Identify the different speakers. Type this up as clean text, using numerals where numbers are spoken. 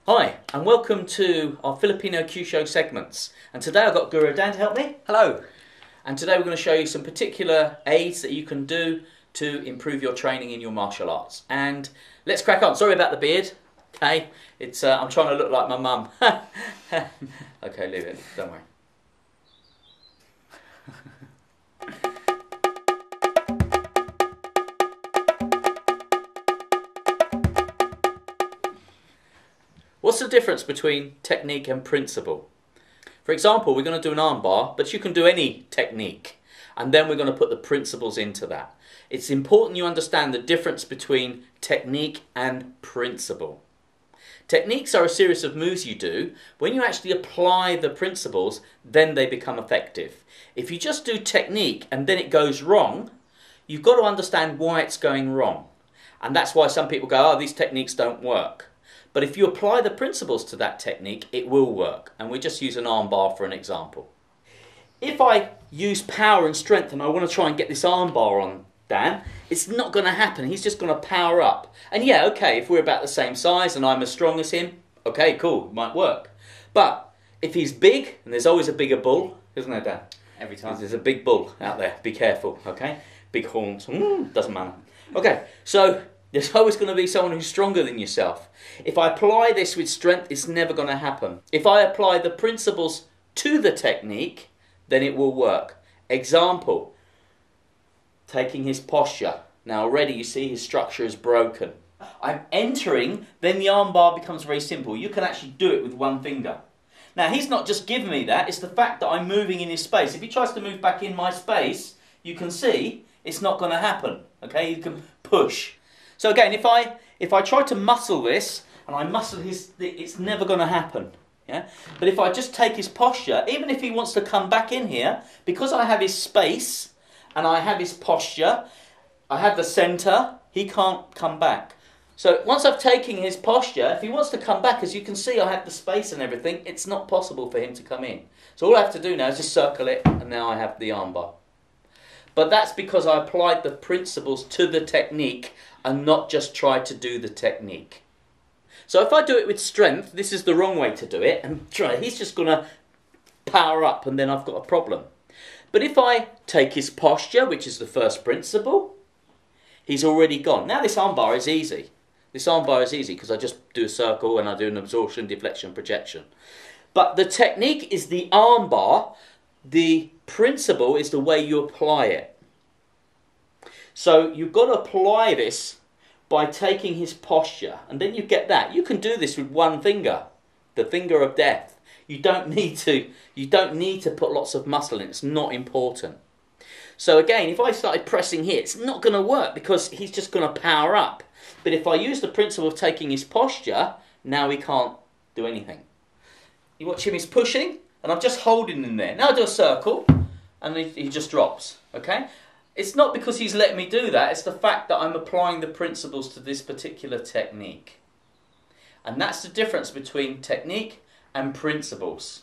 Speaker 1: Hi, and welcome to our Filipino Kyusho segments. And today I've got Guru Dan to help me.
Speaker 2: Hello.
Speaker 1: And today we're going to show you some particular aids that you can do to improve your training in your martial arts. And let's crack on. Sorry about the beard. Okay, it's I'm trying to look like my mum. Okay, leave it. Don't worry. What's the difference between technique and principle? For example, we're going to do an arm bar, but you can do any technique. And then we're going to put the principles into that. It's important you understand the difference between technique and principle. Techniques are a series of moves you do. When you actually apply the principles, then they become effective. If you just do technique and then it goes wrong, you've got to understand why it's going wrong. And that's why some people go, oh, these techniques don't work. But if you apply the principles to that technique, it will work. And we just use an arm bar for an example. If I use power and strength and I want to try and get this arm bar on Dan, it's not going to happen. He's just going to power up. And yeah, okay, if we're about the same size and I'm as strong as him, okay, cool, it might work. But if he's big, and there's always a bigger bull, isn't there, Dan?
Speaker 2: Every time.
Speaker 1: There's a big bull out there. Be careful, okay? Big horns. Doesn't matter. Okay, so there's always going to be someone who's stronger than yourself. If I apply this with strength, it's never going to happen. If I apply the principles to the technique, then it will work. Example, taking his posture. Now already you see his structure is broken. I'm entering, then the arm bar becomes very simple. You can actually do it with one finger. Now he's not just giving me that, it's the fact that I'm moving in his space. If he tries to move back in my space, you can see it's not going to happen. Okay, you can push. So again, if I try to muscle this, and I muscle it's never going to happen. Yeah? But if I just take his posture, even if he wants to come back in here, because I have his space, and I have his posture, I have the centre, he can't come back. So once I've taken his posture, if he wants to come back, as you can see I have the space and everything, it's not possible for him to come in. So all I have to do now is just circle it, and now I have the armbar. But that's because I applied the principles to the technique and not just tried to do the technique. So if I do it with strength, this is the wrong way to do it, and he's just going to power up and then I've got a problem. But if I take his posture, which is the first principle, he's already gone. Now this armbar is easy. This armbar is easy because I just do a circle and I do an absorption, deflection, projection. But the technique is the armbar. The principle is the way you apply it. So you've got to apply this by taking his posture, and then you get that. You can do this with one finger, the finger of death. You don't need to put lots of muscle in. It's not important. So again, if I started pressing here, it's not going to work because he's just going to power up. But if I use the principle of taking his posture, now he can't do anything. You watch him, he's pushing, and I'm just holding him there. Now I do a circle, and he just drops, okay? It's not because he's letting me do that, it's the fact that I'm applying the principles to this particular technique. And that's the difference between technique and principles.